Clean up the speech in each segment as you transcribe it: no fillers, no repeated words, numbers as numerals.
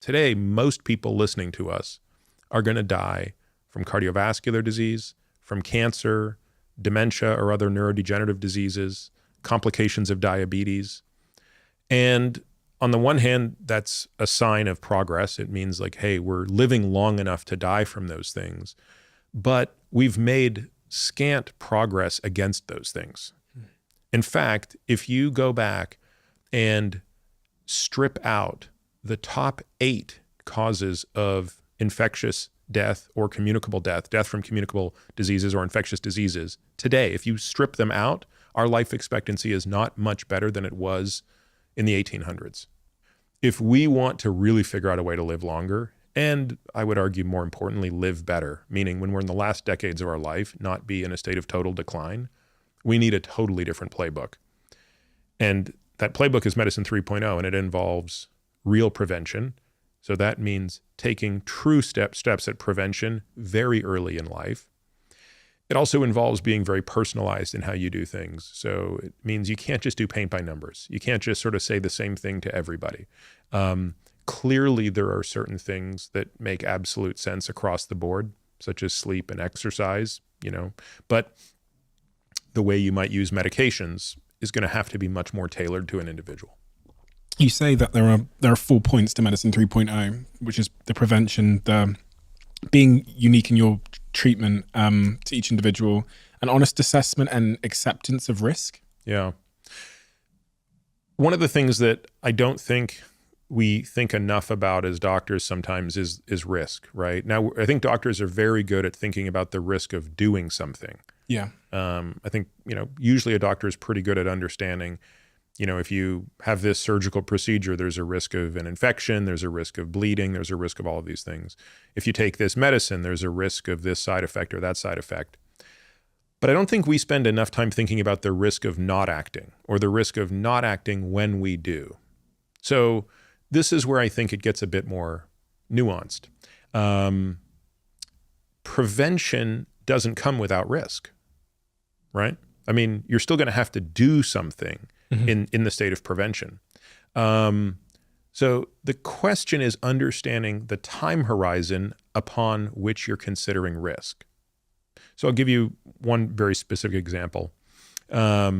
Today, most people listening to us are going to die from cardiovascular disease, from cancer, dementia or other neurodegenerative diseases, complications of diabetes. And on the one hand, that's a sign of progress. It means like, hey, we're living long enough to die from those things. But we've made scant progress against those things. In fact, if you go back and strip out the top 8 causes of infectious death or communicable death, death from communicable diseases or infectious diseases, today, if you strip them out, our life expectancy is not much better than it was in the 1800s. If we want to really figure out a way to live longer, and I would argue more importantly, live better, meaning when we're in the last decades of our life, not be in a state of total decline, we need a totally different playbook. And that playbook is Medicine 3.0, and it involves real prevention. So that means taking true steps at prevention very early in life. It also involves being very personalized in how you do things. So it means you can't just do paint by numbers. You can't just sort of say the same thing to everybody. Clearly, there are certain things that make absolute sense across the board, such as sleep and exercise, but the way you might use medications is going to have to be much more tailored to an individual. You say that there are 4 points to Medicine 3.0, which is the prevention, the being unique in your treatment to each individual, an honest assessment and acceptance of risk. Yeah. One of the things that I don't think we think enough about as doctors sometimes is risk, right? Now, I think doctors are very good at thinking about the risk of doing something. Yeah. I think, usually a doctor is pretty good at understanding, if you have this surgical procedure, there's a risk of an infection, there's a risk of bleeding, there's a risk of all of these things. If you take this medicine, there's a risk of this side effect or that side effect. But I don't think we spend enough time thinking about the risk of not acting or the risk of not acting when we do. So this is where I think it gets a bit more nuanced. Prevention doesn't come without risk, right? I mean, you're still going to have to do something in the state of prevention. So the question is understanding the time horizon upon which you're considering risk. So I'll give you one very specific example. At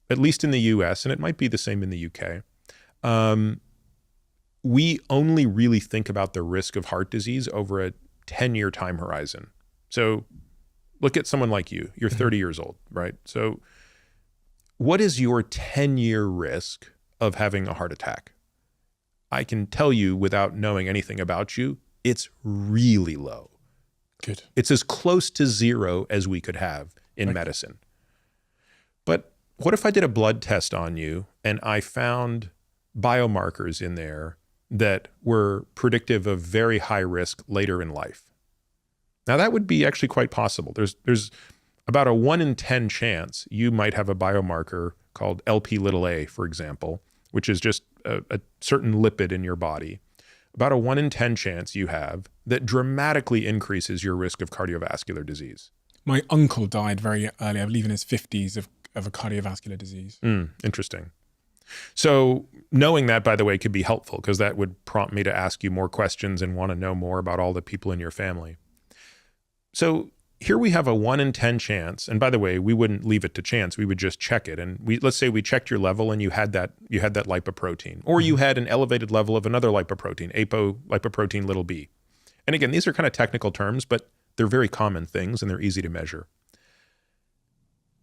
least in the US, and it might be the same in the UK, we only really think about the risk of heart disease over a 10-year time horizon. So look at someone like you. You're 30 years old, right? So what is your 10-year risk of having a heart attack? I can tell you without knowing anything about you, it's really low. Good. It's as close to zero as we could have in medicine. But what if I did a blood test on you and I found biomarkers in there that were predictive of very high risk later in life? Now that would be actually quite possible. There's about a 1 in 10 chance you might have a biomarker called Lp(a), for example, which is just a certain lipid in your body. About a 1 in 10 chance you have that dramatically increases your risk of cardiovascular disease. My uncle died very early, I believe in his 50s, of a cardiovascular disease. Interesting. So knowing that, by the way, could be helpful because that would prompt me to ask you more questions and want to know more about all the people in your family. So here we have a 1 in 10 chance. And by the way, we wouldn't leave it to chance. We would just check it. And let's say we checked your level and you had that lipoprotein, or you had an elevated level of another lipoprotein, lipoprotein little b. And again, these are kind of technical terms, but they're very common things and they're easy to measure.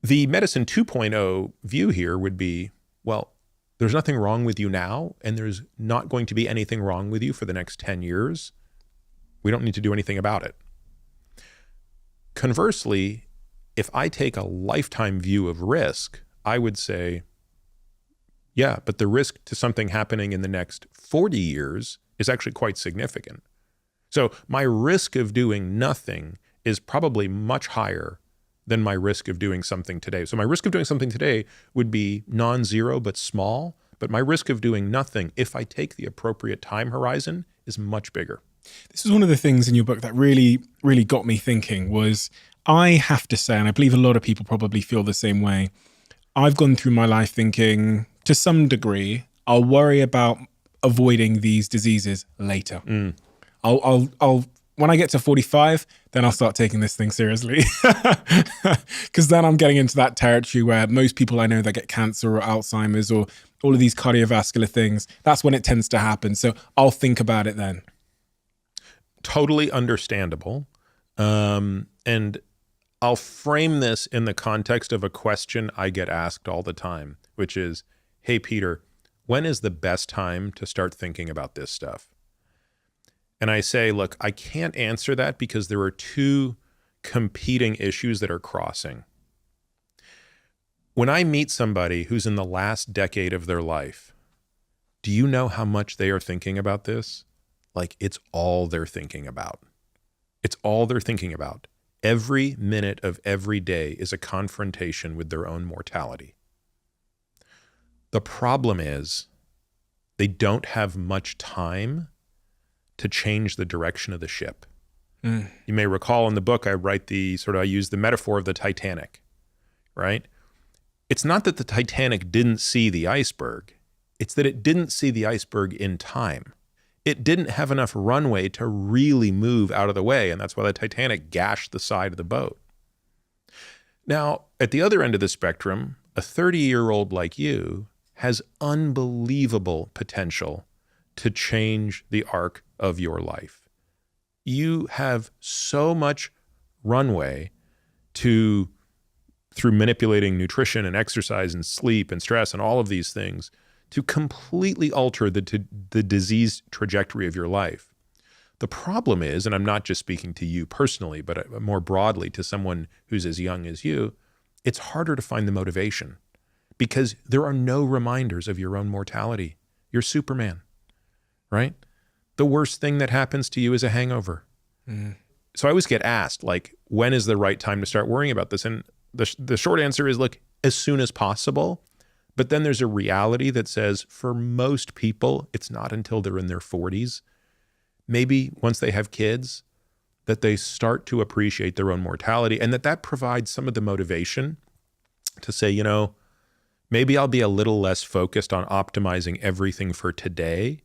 The Medicine 2.0 view here would be, well, there's nothing wrong with you now, and there's not going to be anything wrong with you for the next 10 years. We don't need to do anything about it. Conversely, if I take a lifetime view of risk, I would say, yeah, but the risk to something happening in the next 40 years is actually quite significant. So my risk of doing nothing is probably much higher than my risk of doing something today. So my risk of doing something today would be non-zero but small, but my risk of doing nothing, if I take the appropriate time horizon, is much bigger. This is one of the things in your book that really, really got me thinking was, I have to say, and I believe a lot of people probably feel the same way, I've gone through my life thinking, to some degree, I'll worry about avoiding these diseases later. I'll when I get to 45, then I'll start taking this thing seriously. Because then I'm getting into that territory where most people I know that get cancer or Alzheimer's or all of these cardiovascular things, that's when it tends to happen. So I'll think about it then. Totally understandable. And I'll frame this in the context of a question I get asked all the time, which is, hey, Peter, when is the best time to start thinking about this stuff? And I say, look, I can't answer that because there are two competing issues that are crossing. When I meet somebody who's in the last decade of their life, do you know how much they are thinking about this? Like, it's all they're thinking about. It's all they're thinking about. Every minute of every day is a confrontation with their own mortality. The problem is they don't have much time to change the direction of the ship. You may recall in the book, I use the metaphor of the Titanic, right? It's not that the Titanic didn't see the iceberg. It's that it didn't see the iceberg in time. It didn't have enough runway to really move out of the way, and that's why the Titanic gashed the side of the boat. Now, at the other end of the spectrum, a 30-year-old like you has unbelievable potential to change the arc of your life. You have so much runway through manipulating nutrition and exercise and sleep and stress and all of these things, to completely alter the disease trajectory of your life. The problem is, and I'm not just speaking to you personally, but more broadly to someone who's as young as you, it's harder to find the motivation because there are no reminders of your own mortality. You're Superman, right? The worst thing that happens to you is a hangover. So I always get asked, like, when is the right time to start worrying about this? And the short answer is, look, as soon as possible. But then there's a reality that says for most people, it's not until they're in their 40s, maybe once they have kids, that they start to appreciate their own mortality, and that provides some of the motivation to say, you know, maybe I'll be a little less focused on optimizing everything for today,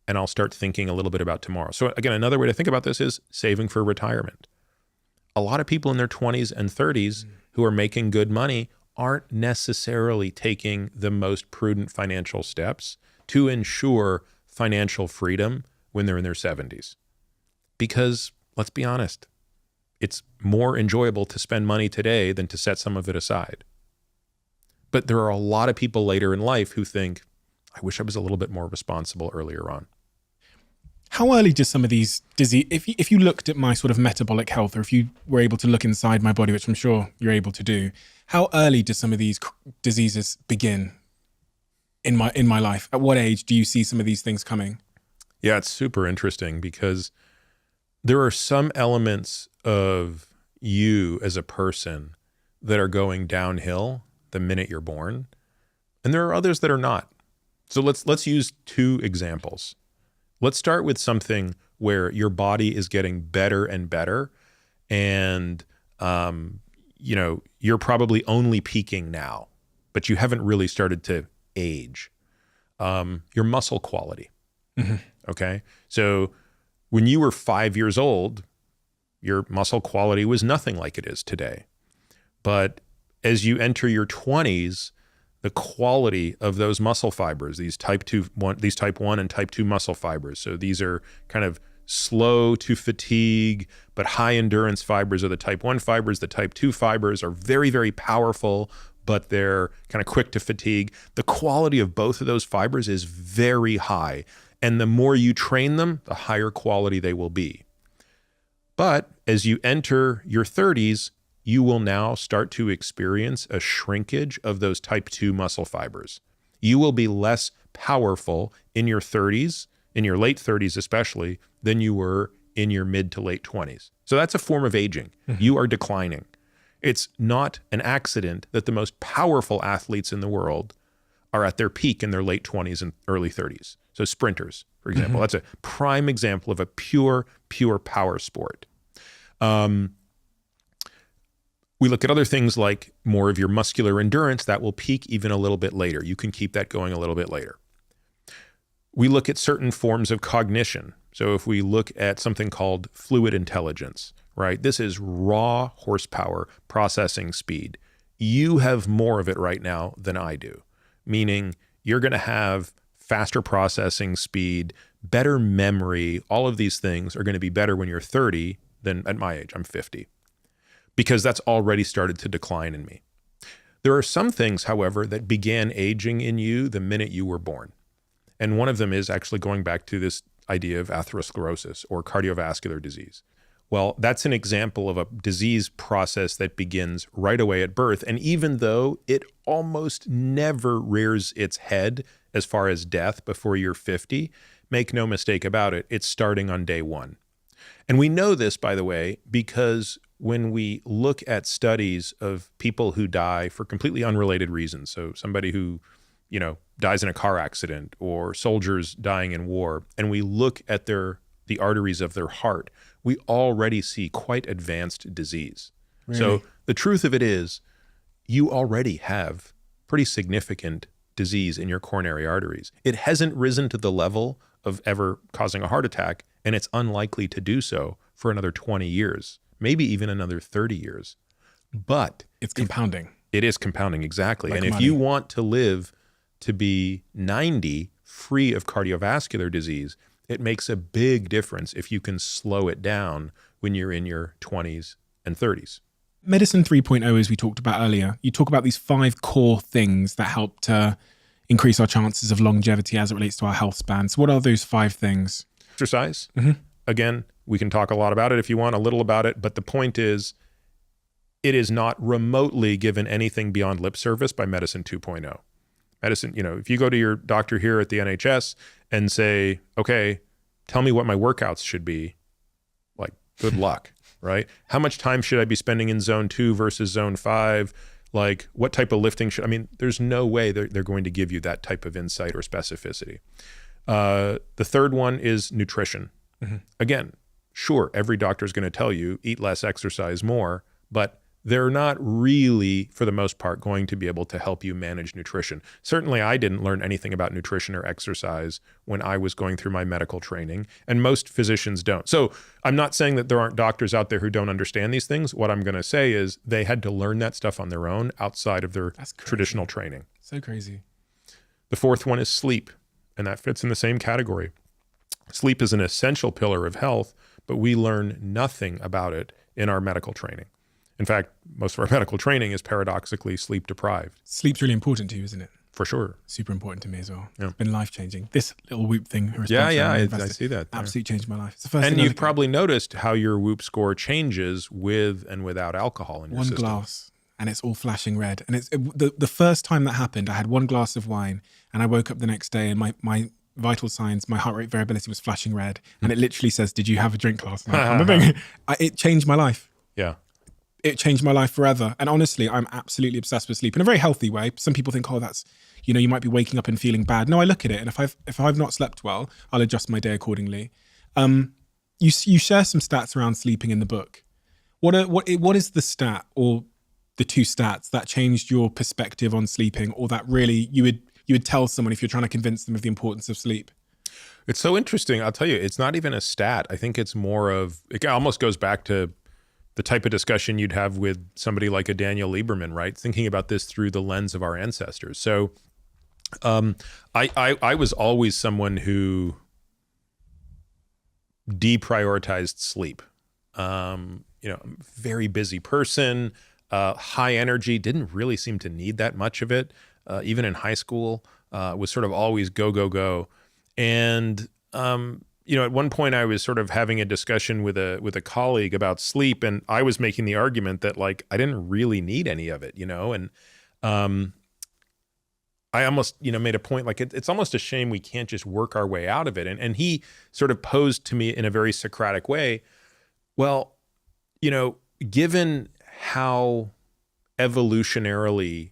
and I'll start thinking a little bit about tomorrow. So again, another way to think about this is saving for retirement. A lot of people in their 20s and 30s who are making good money aren't necessarily taking the most prudent financial steps to ensure financial freedom when they're in their 70s. Because, let's be honest, it's more enjoyable to spend money today than to set some of it aside. But there are a lot of people later in life who think, I wish I was a little bit more responsible earlier on. How early do some of these disease, if you looked at my sort of metabolic health, or if you were able to look inside my body, which I'm sure you're able to do, how early do some of these diseases begin in my life? At what age do you see some of these things coming? Yeah, it's super interesting because there are some elements of you as a person that are going downhill the minute you're born, and there are others that are not. So let's use two examples. Let's start with something where your body is getting better and better, and you're probably only peaking now, but you haven't really started to age. Your muscle quality. Okay, so when you were 5 years old, your muscle quality was nothing like it is today. But as you enter your 20s, the quality of those muscle fibers, these type 1 and type 2 muscle fibers. So these are kind of slow to fatigue, but high endurance fibers are the type 1 fibers. The type 2 fibers are very, very powerful, but they're kind of quick to fatigue. The quality of both of those fibers is very high. And the more you train them, the higher quality they will be. But as you enter your 30s, you will now start to experience a shrinkage of those type 2 muscle fibers. You will be less powerful in your 30s, in your late 30s especially, than you were in your mid to late 20s. So that's a form of aging. You are declining. It's not an accident that the most powerful athletes in the world are at their peak in their late 20s and early 30s. So sprinters, for example, that's a prime example of a pure power sport. We look at other things like more of your muscular endurance that will peak even a little bit later. You can keep that going a little bit later. We look at certain forms of cognition. So if we look at something called fluid intelligence, right? This is raw horsepower processing speed. You have more of it right now than I do, meaning you're going to have faster processing speed, better memory. All of these things are going to be better when you're 30 than at my age. I'm 50, because that's already started to decline in me. There are some things, however, that began aging in you the minute you were born. And one of them is actually going back to this idea of atherosclerosis or cardiovascular disease. Well, that's an example of a disease process that begins right away at birth. And even though it almost never rears its head as far as death before you're 50, make no mistake about it, it's starting on day one. And we know this, by the way, because when we look at studies of people who die for completely unrelated reasons, so somebody who, dies in a car accident, or soldiers dying in war, and we look at the arteries of their heart, we already see quite advanced disease. Really? So the truth of it is, you already have pretty significant disease in your coronary arteries. It hasn't risen to the level of ever causing a heart attack, and it's unlikely to do so for another 20 years, maybe even another 30 years. But it's compounding. It is compounding, exactly. Like and money. If you want to live to be 90 free of cardiovascular disease, it makes a big difference if you can slow it down when you're in your 20s and 30s. Medicine 3.0, as we talked about earlier, you talk about these 5 core things that help to increase our chances of longevity as it relates to our health span. So what are those 5 things? Exercise. Mm-hmm. Again, we can talk a lot about it if you want, a little about it, but the point is, it is not remotely given anything beyond lip service by Medicine 2.0. Medicine, if you go to your doctor here at the NHS and say, okay, tell me what my workouts should be, like, good luck, right? How much time should I be spending in zone 2 versus zone 5? Like, what type of lifting there's no way they're going to give you that type of insight or specificity. The third one is nutrition. Mm-hmm. Again, sure, every doctor is going to tell you, eat less, exercise more, but they're not really, for the most part, going to be able to help you manage nutrition. Certainly, I didn't learn anything about nutrition or exercise when I was going through my medical training, and most physicians don't. So I'm not saying that there aren't doctors out there who don't understand these things. What I'm going to say is they had to learn that stuff on their own outside of their traditional training. So crazy. The fourth one is sleep, and that fits in the same category. Sleep is an essential pillar of health, but we learn nothing about it in our medical training. In fact, most of our medical training is paradoxically sleep deprived. Sleep's really important to you, isn't it? For sure. Super important to me as well. Yeah. It's been life-changing. This little Whoop thing. I see that. Absolutely changed my life. It's the first and thing you've probably noticed how your Whoop score changes with and without alcohol in your system. One glass, and it's all flashing red. And the first time that happened, I had 1 glass of wine, and I woke up the next day, and my vital signs, my heart rate variability was flashing red, and it literally says, "Did you have a drink last night?" It changed my life. Yeah. It changed my life forever. And honestly, I'm absolutely obsessed with sleep in a very healthy way. Some people think, oh, that's, you might be waking up and feeling bad. No, I look at it. And if I've not slept well, I'll adjust my day accordingly. You share some stats around sleeping in the book. What is the stat or the 2 stats that changed your perspective on sleeping, or that really you would tell someone if you're trying to convince them of the importance of sleep? It's so interesting. I'll tell you, it's not even a stat. I think it's more of, it almost goes back to the type of discussion you'd have with somebody like a Daniel Lieberman, right? Thinking about this through the lens of our ancestors. So I was always someone who deprioritized sleep. Very busy person, high energy, didn't really seem to need that much of it. Even in high school, was sort of always go, go, go. And, at one point I was sort of having a discussion with a colleague about sleep, and I was making the argument that, like, I didn't really need any of it, and I almost, made a point, like, it's almost a shame we can't just work our way out of it. And he sort of posed to me in a very Socratic way, well, given how evolutionarily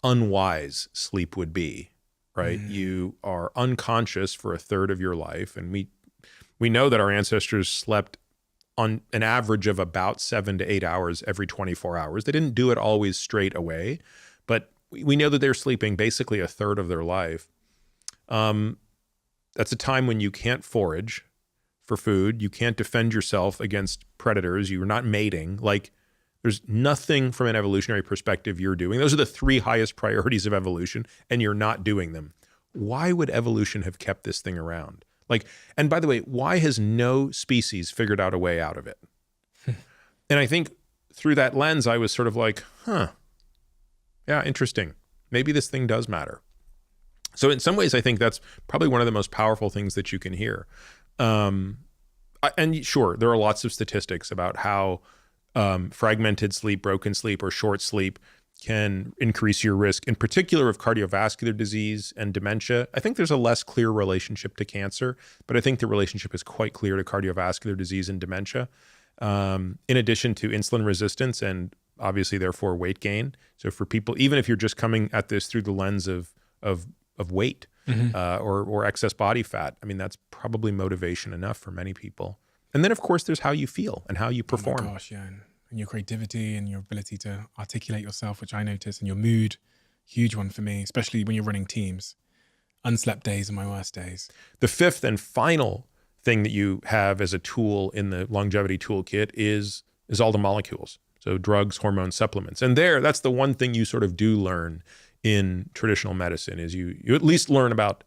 unwise sleep would be, right? You are unconscious for a third of your life. And we know that our ancestors slept on an average of about 7 to 8 hours every 24 hours. They didn't do it always straight away, but we know that they're sleeping basically a third of their life. That's a time when you can't forage for food. You can't defend yourself against predators. You're not mating. Like, there's nothing from an evolutionary perspective you're doing. Those are the 3 highest priorities of evolution, and you're not doing them. Why would evolution have kept this thing around? Like, and by the way, why has no species figured out a way out of it? And I think through that lens, I was sort of like, yeah, interesting. Maybe this thing does matter. So in some ways, I think that's probably one of the most powerful things that you can hear. And sure, there are lots of statistics about how fragmented sleep, broken sleep, or short sleep can increase your risk, in particular of cardiovascular disease and dementia. I think there's a less clear relationship to cancer, but I think the relationship is quite clear to cardiovascular disease and dementia, in addition to insulin resistance and obviously therefore weight gain. So for people, even if you're just coming at this through the lens of weight or excess body fat, I mean, that's probably motivation enough for many people. And then of course there's how you feel and how you perform. Oh my gosh, yeah. And your creativity and your ability to articulate yourself, which I notice, and your mood, huge one for me, especially when you're running teams. Unslept days are my worst days. The 5th and final thing that you have as a tool in the longevity toolkit is all the molecules. So drugs, hormones, supplements. And that's the one thing you sort of do learn in traditional medicine is you at least learn about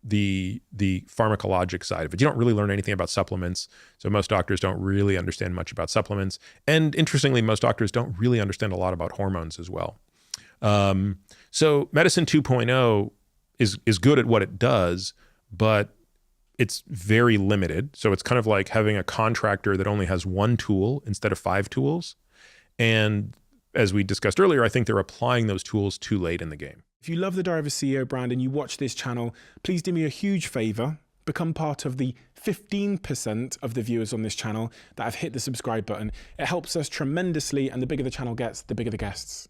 the pharmacologic side of it. You don't really learn anything about supplements. So most doctors don't really understand much about supplements. And interestingly, most doctors don't really understand a lot about hormones as well. So medicine 2.0 is good at what it does, but it's very limited. So it's kind of like having a contractor that only has 1 tool instead of 5 tools. And as we discussed earlier, I think they're applying those tools too late in the game. If you love the Diary of a CEO brand and you watch this channel, please do me a huge favor. Become part of the 15% of the viewers on this channel that have hit the subscribe button. It helps us tremendously, and the bigger the channel gets, the bigger the guests.